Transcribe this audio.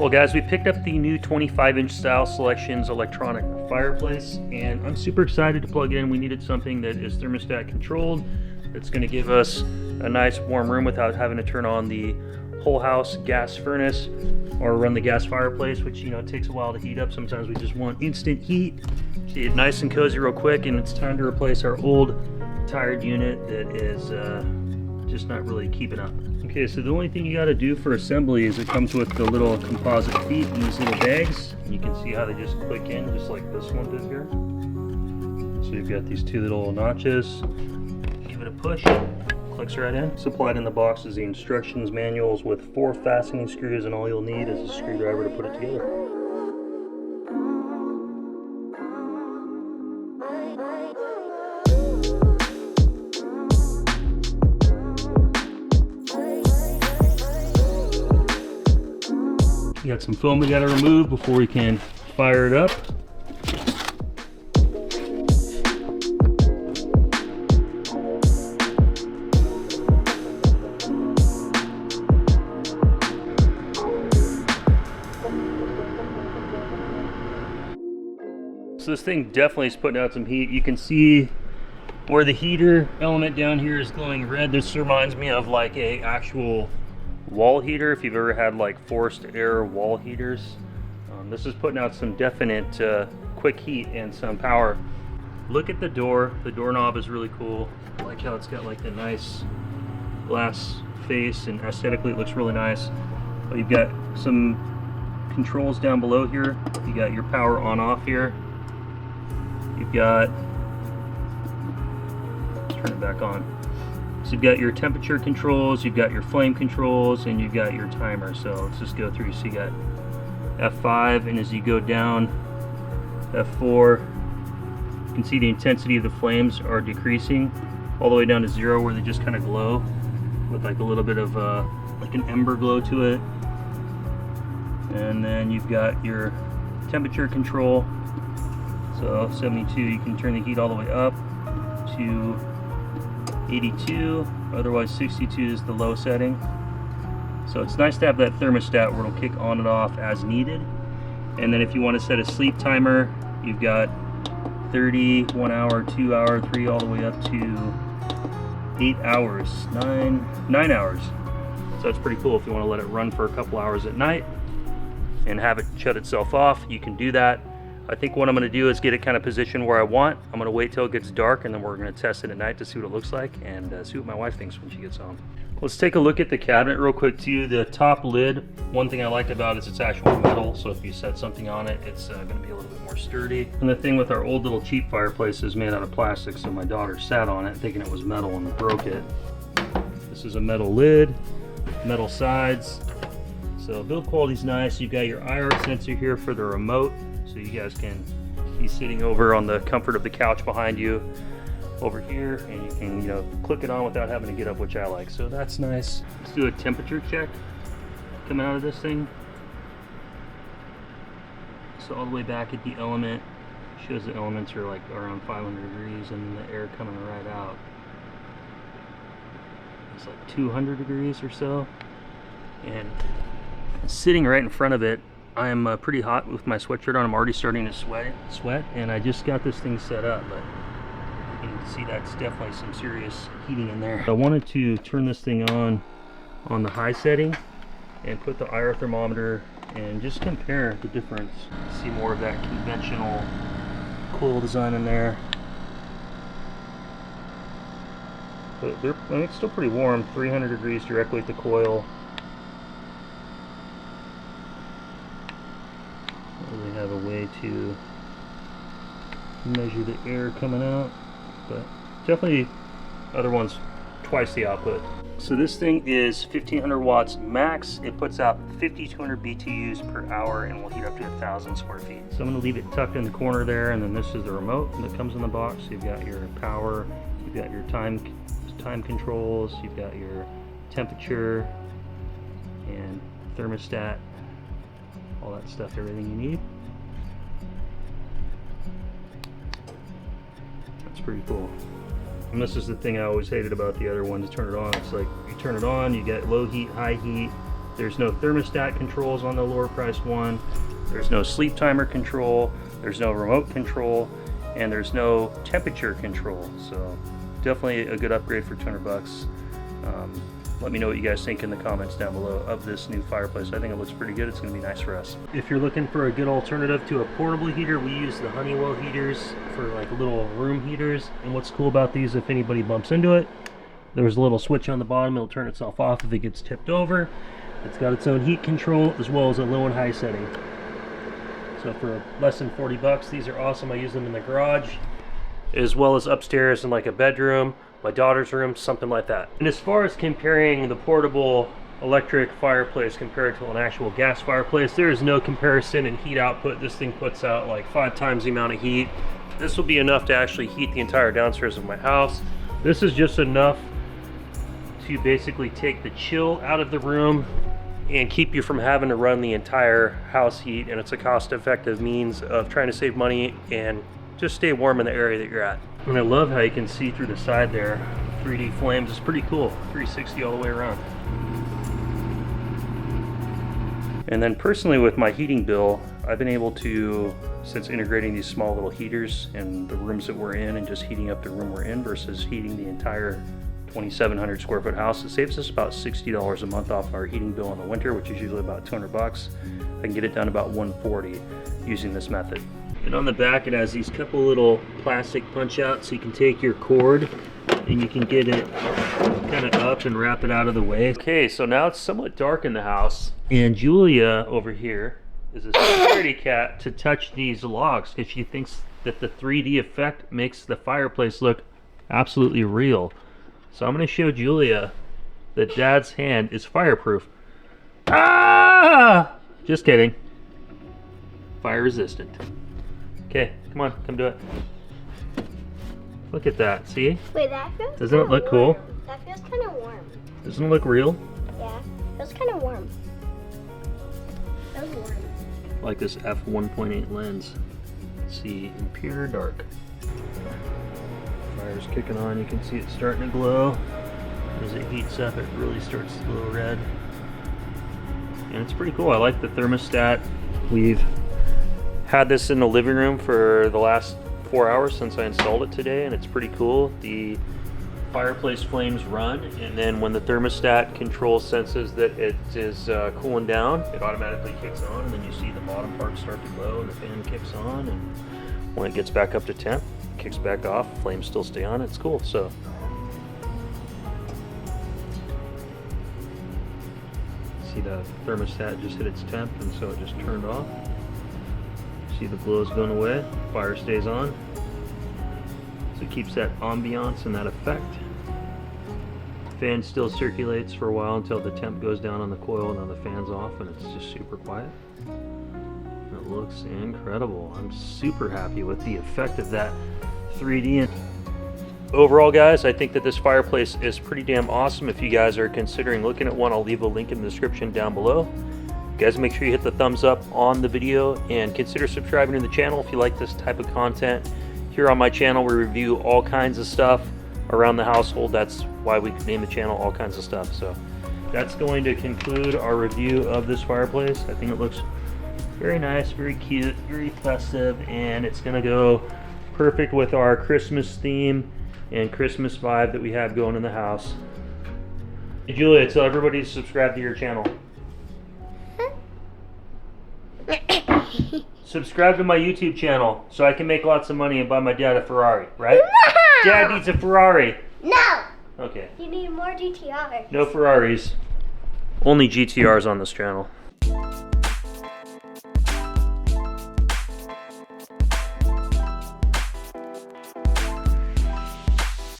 Well guys, we picked up the new 25-inch Style Selections electronic fireplace, and I'm super excited to plug it in. We needed something that is thermostat controlled, that's going to give us a nice warm room without having to turn on the whole house gas furnace or run the gas fireplace, which, you know, it takes a while to heat up. Sometimes we just want instant heat. See it nice and cozy real quick, and it's time to replace our old tired unit that is just not really keeping up. Okay, so the only thing you got to do for assembly is it comes with the little composite feet in these little bags. And you can see how they just click in, just like this one did here. So you've got these two little notches. Give it a push, clicks right in. Supplied in the box is the instructions manuals with 4 fastening screws, and all you'll need is a screwdriver to put it together. We got some foam we got to remove before we can fire it up. So this thing definitely is putting out some heat. You can see where the heater element down here is glowing red. This reminds me of like a actual wall heater, if you've ever had like forced air wall heaters. This is putting out some definite quick heat and some power. Look at the door. The doorknob is really cool. I like how it's got like the nice glass face, and aesthetically it looks really nice. But you've got some controls down below here. You got your power on off here. You've got, turn it back on. So you've got your temperature controls, you've got your flame controls, and you've got your timer. So let's just go through. So you got F5, and as you go down, F4, you can see the intensity of the flames are decreasing all the way down to 0, where they just kind of glow with like a little bit of like an ember glow to it. And then you've got your temperature control. So 72, you can turn the heat all the way up to 82, otherwise 62 is the low setting. So it's nice to have that thermostat where it'll kick on and off as needed. And then if you want to set a sleep timer, you've got 30, 1 hour, 2 hour, 3, all the way up to 8 hours, 9 hours. So that's pretty cool. If you want to let it run for a couple hours at night and have it shut itself off, you can do that. I think what I'm going to do is get it kind of positioned where I want. I'm going to wait till it gets dark, and then we're going to test it at night to see what it looks like, and see what my wife thinks when she gets home. Let's take a look at the cabinet real quick too. The top lid, one thing I like about it is it's actual metal, so if you set something on it, it's going to be a little bit more sturdy. And the thing with our old little cheap fireplace is made out of plastic, so my daughter sat on it thinking it was metal and broke it. This is a metal lid, metal sides. So build quality's nice. You've got your IR sensor here for the remote, so you guys can be sitting over on the comfort of the couch behind you over here, and you can, you know, click it on without having to get up, which I like. So that's nice. Let's do a temperature check coming out of this thing. So all the way back at the element, shows the elements are like around 500 degrees, and the air coming right out, it's like 200 degrees or so. And sitting right in front of it, I'm pretty hot with my sweatshirt on. I'm already starting to sweat, and I just got this thing set up, but you can see that's definitely some serious heating in there. I wanted to turn this thing on the high setting and put the IR thermometer and just compare the difference. See more of that conventional coil design in there. But I mean, it's still pretty warm, 300 degrees directly at the coil. They have a way to measure the air coming out, but definitely other ones twice the output. So this thing is 1500 watts max. It puts out 5200 BTUs per hour and will heat up to 1,000 square feet. So I'm going to leave it tucked in the corner there, and then this is the remote that comes in the box. You've got your power, you've got your time controls, you've got your temperature and thermostat, all that stuff, everything you need. That's pretty cool. And this is the thing I always hated about the other one, to turn it on. It's like you turn it on, you get low heat, high heat, There's no thermostat controls on the lower priced one. There's no sleep timer control. There's no remote control, and there's no temperature control. So definitely a good upgrade for 200 bucks. Let me know what you guys think in the comments down below of this new fireplace. I think it looks pretty good. It's going to be nice for us. If you're looking for a good alternative to a portable heater, we use the Honeywell heaters for like little room heaters. And what's cool about these, if anybody bumps into it, there's a little switch on the bottom. It'll turn itself off if it gets tipped over. It's got its own heat control as well as a low and high setting. So for less than 40 bucks, these are awesome. I use them in the garage as well as upstairs in like a bedroom, my daughter's room, something like that. And as far as comparing the portable electric fireplace compared to an actual gas fireplace, there is no comparison in heat output. This thing puts out like 5 times the amount of heat. This will be enough to actually heat the entire downstairs of my house. This is just enough to basically take the chill out of the room and keep you from having to run the entire house heat, and it's a cost-effective means of trying to save money and just stay warm in the area that you're at. And I love how you can see through the side there. 3D flames is pretty cool. 360 all the way around. And then personally with my heating bill, I've been able to, since integrating these small little heaters in the rooms that we're in and just heating up the room we're in versus heating the entire 2,700 square foot house, it saves us about $60 a month off our heating bill in the winter, which is usually about 200 bucks. I can get it down to about 140 using this method. And on the back it has these couple little plastic punch outs, so you can take your cord and you can get it kind of up and wrap it out of the way. Okay, so now it's somewhat dark in the house, and Julia over here is a security cat to touch these logs because she thinks that the 3D effect makes the fireplace look absolutely real. So I'm going to show Julia that Dad's hand is fireproof. Ah! Just kidding. Fire resistant. Okay, come on, come do it. Look at that, see? Wait, that feels Doesn't it look cool? That feels kind of warm. Doesn't it look real? Yeah, feels kind of warm. Feels warm. Like this f1.8 lens. See in pure dark. Fire's kicking on, you can see it starting to glow. As it heats up, it really starts to glow red. And it's pretty cool. I like the thermostat. We've had this in the living room for the last 4 hours since I installed it today, and it's pretty cool. The fireplace flames run, and then when the thermostat control senses that it is cooling down, it automatically kicks on, and then you see the bottom part start to glow, and the fan kicks on, and when it gets back up to temp, it kicks back off, flames still stay on. It's cool. So see the thermostat just hit its temp, and so it just turned off. See the glow's going away, fire stays on. So it keeps that ambiance and that effect. Fan still circulates for a while until the temp goes down on the coil, and now the fan's off and it's just super quiet. It looks incredible. I'm super happy with the effect of that 3D. Overall, guys, I think that this fireplace is pretty damn awesome. If you guys are considering looking at one, I'll leave a link in the description down below. Guys, make sure you hit the thumbs up on the video and consider subscribing to the channel if you like this type of content. Here on my channel, we review all kinds of stuff around the household. That's why we name the channel All Kinds of Stuff. So that's going to conclude our review of this fireplace. I think it looks very nice, very cute, very festive, and it's going to go perfect with our Christmas theme and Christmas vibe that we have going in the house. Hey, Julia, tell everybody to subscribe to your channel. Subscribe to my YouTube channel so I can make lots of money and buy my dad a Ferrari, right? No! Dad needs a Ferrari. No! Okay. You need more GTR. No Ferraris. Only GTRs on this channel.